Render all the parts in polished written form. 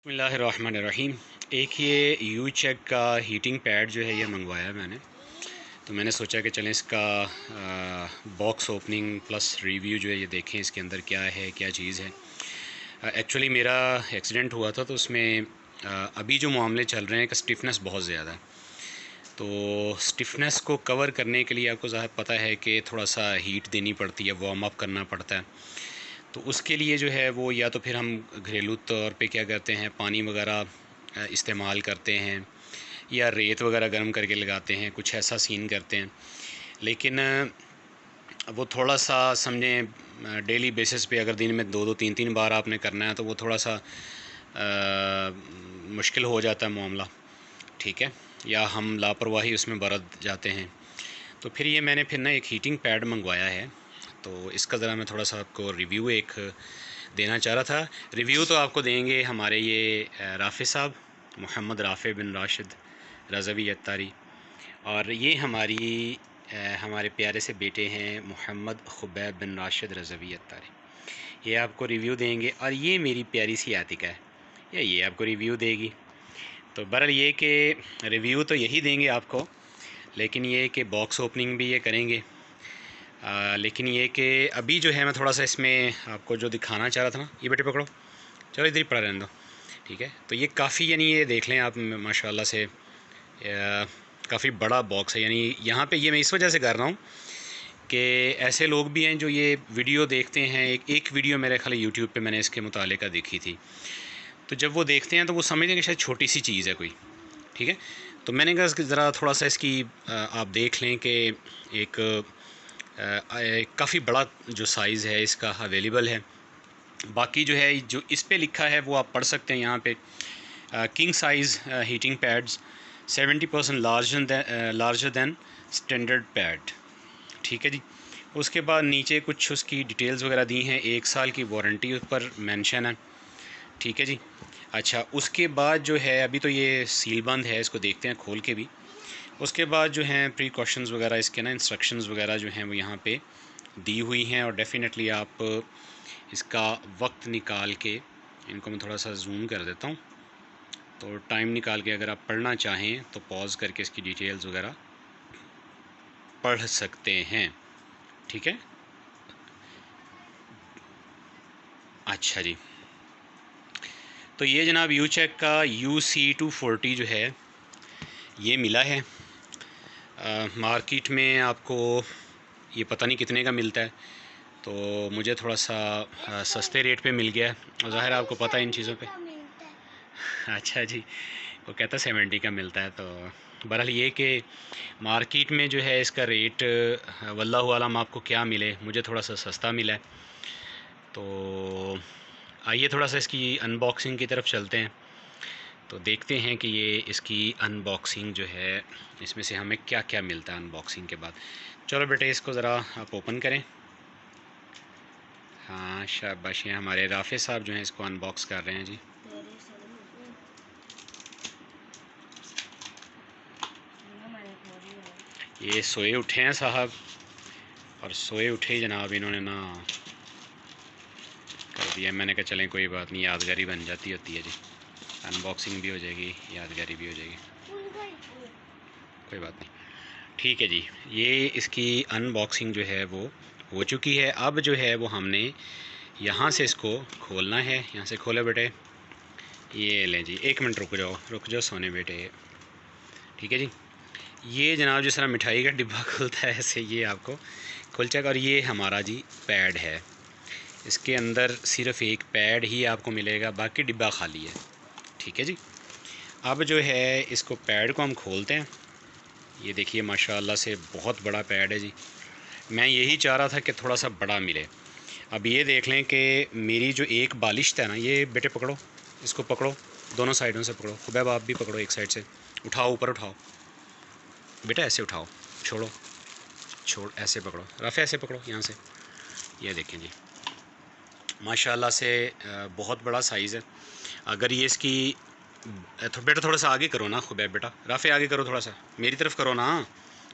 बिस्मिल्लाहिर्रहमानिर्रहीम। एक ये यू चेक का हीटिंग पैड जो है ये मंगवाया मैंने। तो मैंने सोचा कि चलें इसका बॉक्स ओपनिंग प्लस रिव्यू जो है ये देखें इसके अंदर क्या है, क्या चीज़ है। एक्चुअली मेरा एक्सीडेंट हुआ था तो उसमें अभी जो मामले चल रहे हैं कि स्टिफनेस बहुत ज़्यादा है। तो स्टिफनेस को कवर करने के लिए आपको ज़ाहिर पता है कि थोड़ा सा हीट देनी पड़ती है, वार्म अप करना पड़ता है। तो उसके लिए जो है वो या तो फिर हम घरेलू तौर पे क्या करते हैं, पानी वगैरह इस्तेमाल करते हैं या रेत वगैरह गर्म करके लगाते हैं, कुछ ऐसा सीन करते हैं। लेकिन वो थोड़ा सा समझें डेली बेसिस पे अगर दिन में 2-2 3-3 बार आपने करना है तो वो थोड़ा सा मुश्किल हो जाता है मामला, ठीक है, या हम लापरवाही उसमें बरत जाते हैं। तो फिर ये मैंने फिर ना एक हीटिंग पैड मंगवाया है। तो इसका ज़रा मैं थोड़ा सा आपको रिव्यू एक देना चाह रहा था। रिव्यू तो आपको देंगे हमारे ये राफ़े साहब, मोहम्मद राफ़े बिन राशिद रज़वी अत्तारी, और ये हमारे प्यारे से बेटे हैं मोहम्मद खुबैब बिन राशिद रज़वी अत्तारी। ये आपको रिव्यू देंगे। और ये मेरी प्यारी सी आतिका है, ये आपको रिव्यू देगी। तो बहरहाल ये कि रिव्यू तो यही देंगे आपको, लेकिन ये कि बॉक्स ओपनिंग भी ये करेंगे। लेकिन ये कि अभी जो है मैं थोड़ा सा इसमें आपको जो दिखाना चाह रहा था ना, ये बेटे पकड़ो, चलो इधर ही पड़ा रहने दो, ठीक है। तो ये काफ़ी, यानी ये देख लें आप माशाल्लाह से काफ़ी बड़ा बॉक्स है। यानी यहाँ पे ये मैं इस वजह से कर रहा हूँ कि ऐसे लोग भी हैं जो ये वीडियो देखते हैं। एक वीडियो मेरे ख्याल यूट्यूब पे मैंने इसके मुतालिका देखी थी। तो जब वो देखते हैं तो वो समझते हैं कि शायद छोटी सी चीज़ है कोई, ठीक है। तो मैंने कहा ज़रा थोड़ा सा इसकी आप देख लें कि एक काफ़ी बड़ा जो साइज़ है इसका अवेलेबल है। बाकी जो है जो इस पे लिखा है वो आप पढ़ सकते हैं यहाँ पे। King size heating pads 70% larger than standard pad, ठीक है जी। उसके बाद नीचे कुछ उसकी डिटेल्स वगैरह दी हैं, 1 साल की वारंटी उस पर मेंशन है, ठीक है जी। अच्छा, उसके बाद जो है अभी तो ये सील बंद है, इसको देखते हैं खोल के भी। उसके बाद जो हैं प्रिकॉशंस वगैरह इसके ना, इंस्ट्रक्शंस वगैरह जो हैं वो यहाँ पे दी हुई हैं। और डेफ़िनेटली आप इसका वक्त निकाल के, इनको मैं थोड़ा सा जूम कर देता हूँ, तो टाइम निकाल के अगर आप पढ़ना चाहें तो पॉज करके इसकी डिटेल्स वगैरह पढ़ सकते हैं, ठीक है। अच्छा जी, तो ये जनाब यू चेक का UC240 जो है ये मिला है। मार्केट में आपको ये पता नहीं कितने का मिलता है, तो मुझे थोड़ा सा सस्ते रेट पे मिल गया है। और ज़ाहिर आपको पता है इन चीज़ों पे। अच्छा जी, वो कहता 70 का मिलता है। तो बहरहाल ये कि मार्केट में जो है इसका रेट वल्लाहु आलम आपको क्या मिले, मुझे थोड़ा सा सस्ता मिला है। तो आइए थोड़ा सा इसकी अनबॉक्सिंग की तरफ चलते हैं, तो देखते हैं कि ये इसकी अनबॉक्सिंग जो है इसमें से हमें क्या क्या मिलता है अनबॉक्सिंग के बाद। चलो बेटे इसको ज़रा आप ओपन करें। हाँ शाबाश, ये हमारे राफ़े साहब जो हैं इसको अनबॉक्स कर रहे हैं जी। ये सोए उठे हैं साहब, और सोए उठे ही जनाब इन्होंने ना कर दिया। मैंने कहा चलें कोई बात नहीं, यादगारी बन जाती होती है जी। अनबॉक्सिंग भी हो जाएगी, यादगारी भी हो जाएगी, कोई बात नहीं, ठीक है जी। ये इसकी अनबॉक्सिंग जो है वो हो चुकी है। अब जो है वो हमने यहाँ से इसको खोलना है। यहाँ से खोले बेटे, ये लें जी। 1 मिनट रुक जाओ सोने बेटे, ठीक है जी। ये जनाब जिस तरह मिठाई का डिब्बा खुलता है ऐसे ये आपको खुल जाएगा। और ये हमारा जी पैड है, इसके अंदर सिर्फ़ एक पैड ही आपको मिलेगा, बाकी डिब्बा खाली है, ठीक है जी। अब जो है इसको पैड को हम खोलते हैं। ये देखिए माशाल्लाह से बहुत बड़ा पैड है जी। मैं यही चाह रहा था कि थोड़ा सा बड़ा मिले। अब ये देख लें कि मेरी जो एक बालिश है ना, ये बेटे पकड़ो, इसको पकड़ो, दोनों साइडों से पकड़ो। खुबैब आप भी पकड़ो, एक साइड से उठाओ, ऊपर उठाओ बेटा, ऐसे उठाओ, छोड़ ऐसे पकड़ो, रफ़े ऐसे पकड़ो यहाँ से। ये देखें जी माशाल्लाह से बहुत बड़ा साइज़ है। अगर ये इसकी बेटा थोड़ा सा आगे करो ना खुबैब, बेटा रफ़े आगे करो, थोड़ा सा मेरी तरफ करो ना,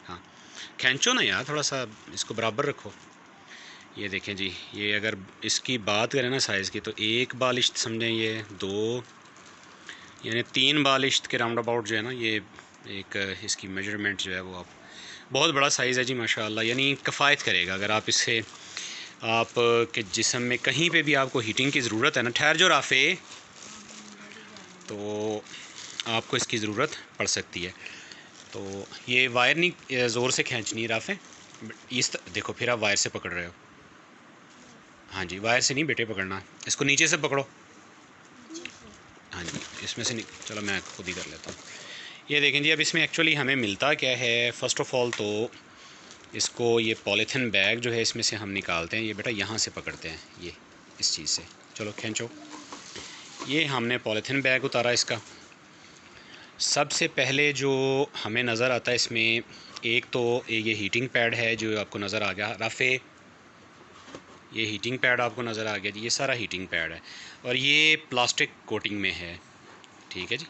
हाँ खींचो ना यार, थोड़ा सा इसको बराबर रखो। ये देखें जी, ये अगर इसकी बात करें ना साइज़ की, तो एक बालिश समझें ये 2 यानी 3 बालिश्त के राउंड अबाउट जो है ना, ये एक इसकी मेजरमेंट जो है वो आप, बहुत बड़ा साइज़ है जी माशाल्लाह, यानी किफ़ायत करेगा। अगर आप इससे आप के जिस्म में कहीं पे भी आपको हीटिंग की ज़रूरत है ना, ठहर जो राफ़े, तो आपको इसकी ज़रूरत पड़ सकती है। तो ये वायर नहीं ज़ोर से खींचनी है राफ़े, देखो फिर आप वायर से पकड़ रहे हो। हाँ जी, वायर से नहीं बेटे पकड़ना, इसको नीचे से पकड़ो। हाँ जी, इसमें से नहीं, चलो मैं खुद ही कर लेता हूँ। ये देखें जी, अब इसमें एक्चुअली हमें मिलता क्या है, फ़र्स्ट ऑफ़ ऑल तो इसको ये पॉलीथिन बैग जो है इसमें से हम निकालते हैं। ये बेटा यहाँ से पकड़ते हैं, ये इस चीज़ से, चलो खींचो। ये हमने पॉलीथिन बैग उतारा इसका। सबसे पहले जो हमें नज़र आता है इसमें, एक तो ये हीटिंग पैड है जो आपको नज़र आ गया राफ़े, ये हीटिंग पैड आपको नज़र आ गया जी, ये सारा हीटिंग पैड है और ये प्लास्टिक कोटिंग में है, ठीक है जी।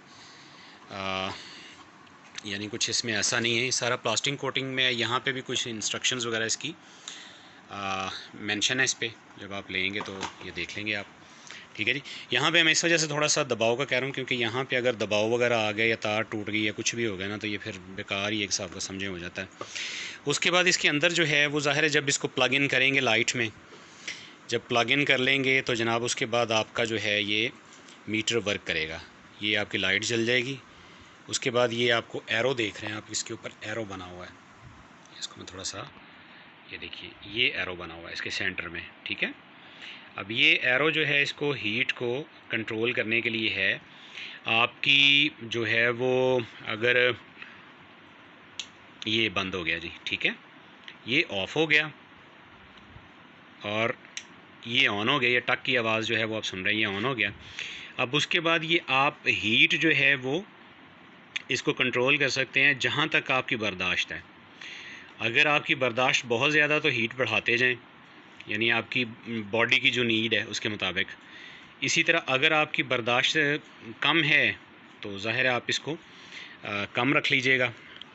यानी कुछ इसमें ऐसा नहीं है, ये सारा प्लास्टिक कोटिंग में है। यहाँ पे भी कुछ इंस्ट्रक्शंस वगैरह इसकी मेंशन है इस पर, जब आप लेंगे तो ये देख लेंगे आप, ठीक है जी। यहाँ पे मैं इस वजह से थोड़ा सा दबाव का कह रहा हूँ, क्योंकि यहाँ पे अगर दबाव वगैरह आ गया या तार टूट गई या कुछ भी हो गया ना, तो ये फिर बेकार ही एक हिसाब का समझे हो जाता है। उसके बाद इसके अंदर जो है वो ज़ाहिर है, जब इसको प्लग इन करेंगे लाइट में, जब प्लग इन कर लेंगे तो जनाब उसके बाद आपका जो है ये मीटर वर्क करेगा, ये आपकी लाइट जल जाएगी। उसके बाद ये आपको एरो देख रहे हैं आप, इसके ऊपर एरो बना हुआ है, इसको मैं थोड़ा सा, ये देखिए ये एरो बना हुआ है इसके सेंटर में, ठीक है। अब ये एरो जो है इसको हीट को कंट्रोल करने के लिए है। आपकी जो है वो, अगर ये बंद हो गया जी, ठीक है, ये ऑफ़ हो गया और ये ऑन हो गया, ये टक की आवाज़ जो है वो आप सुन रहे हैं, ये ऑन हो गया। अब उसके बाद ये आप हीट जो है वो इसको कंट्रोल कर सकते हैं जहाँ तक आपकी बर्दाश्त है। अगर आपकी बर्दाश्त बहुत ज़्यादा तो हीट बढ़ाते जाएं, यानी आपकी बॉडी की जो नीड है उसके मुताबिक। इसी तरह अगर आपकी बर्दाश्त कम है तो ज़ाहिर है आप इसको कम रख लीजिएगा।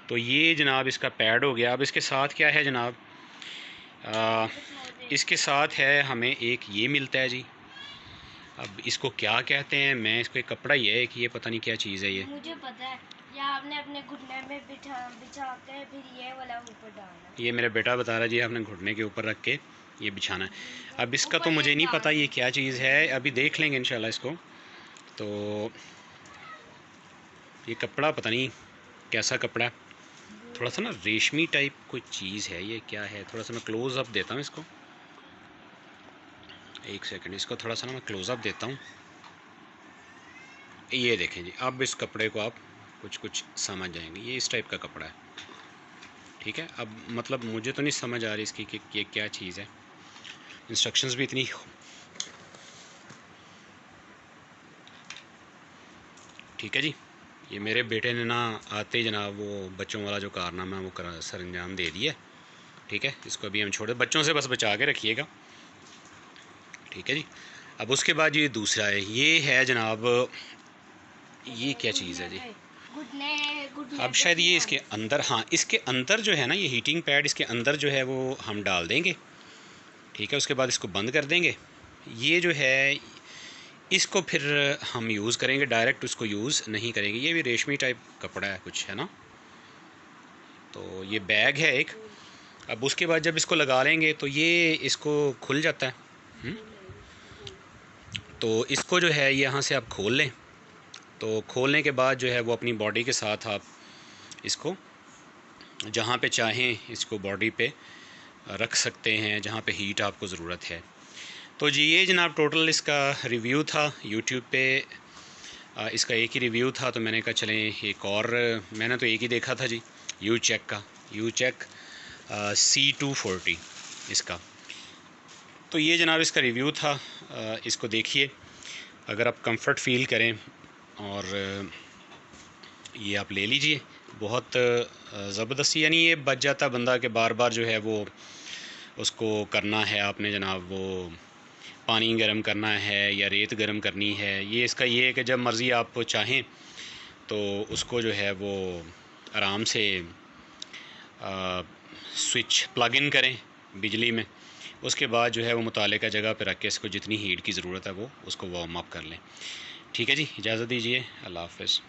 तो ये जनाब इसका पैड हो गया। अब इसके साथ क्या है जनाब, इसके साथ है हमें एक ये मिलता है जी। अब इसको क्या कहते हैं, मैं इसको एक कपड़ा ही है कि ये पता नहीं क्या चीज़ है, ये मुझे पता है, या आपने अपने घुटने में बिछाते हैं, फिर ये वाला ऊपर डालना। ये मेरा बेटा बता रहा है जी, आपने घुटने के ऊपर रख के ये बिछाना है। अब इसका तो मुझे नहीं पता ये क्या चीज़ है, अभी देख लेंगे इंशाल्लाह इसको। तो ये कपड़ा पता नहीं कैसा कपड़ा है, थोड़ा सा ना रेशमी टाइप कोई चीज़ है, ये क्या है, थोड़ा सा मैं क्लोज़ अप देता हूँ इसको, एक सेकंड, इसको थोड़ा सा ना मैं क्लोज़ अप देता हूँ। ये देखें जी, अब इस कपड़े को आप कुछ समझ जाएंगे, ये इस टाइप का कपड़ा है, ठीक है। अब मतलब मुझे तो नहीं समझ आ रही इसकी कि ये क्या चीज़ है, इंस्ट्रक्शंस भी इतनी, ठीक है जी। ये मेरे बेटे ने ना आते ही जनाब वो बच्चों वाला जो कारनामा है वो सर अंजाम दे दिया, ठीक है। इसको अभी हम छोड़े, बच्चों से बस बचा के रखिएगा, ठीक है जी। अब उसके बाद ये दूसरा है, ये है जनाब, ये क्या चीज़ है जी, घुटने अब शायद ये इसके अंदर, हाँ इसके अंदर जो है ना ये हीटिंग पैड, इसके अंदर जो है वो हम डाल देंगे, ठीक है। उसके बाद इसको बंद कर देंगे। ये जो है इसको फिर हम यूज़ करेंगे, डायरेक्ट उसको यूज़ नहीं करेंगे। ये भी रेशमी टाइप कपड़ा है कुछ, है ना। तो ये बैग है एक। अब उसके बाद जब इसको लगा लेंगे तो ये इसको खुल जाता है। तो इसको जो है यहाँ से आप खोल लें, तो खोलने के बाद जो है वो अपनी बॉडी के साथ आप इसको जहाँ पे चाहें इसको बॉडी पे रख सकते हैं, जहाँ पे हीट आपको ज़रूरत है। तो जी ये जनाब टोटल इसका रिव्यू था यूट्यूब पे। इसका एक ही रिव्यू था, तो मैंने कहा चलें एक और, मैंने तो एक ही देखा था जी, यूचेक का, यूचेक C240 इसका। तो ये जनाब इसका रिव्यू था, इसको देखिए, अगर आप कंफर्ट फ़ील करें और ये आप ले लीजिए। बहुत ज़बरदस्ती, यानी ये बच जाता बंदा के बार बार जो है वो उसको करना है आपने जनाब, वो पानी गर्म करना है या रेत गर्म करनी है। ये इसका ये है कि जब मर्ज़ी आप चाहें तो उसको जो है वो आराम से स्विच प्लग इन करें बिजली में, उसके बाद जो है वो मुतालिका जगह पर रख के इसको जितनी हीट की ज़रूरत है वो उसको वार्म अप कर लें। ठीक है जी, इजाज़त दीजिए, अल्लाह हाफ़िज़।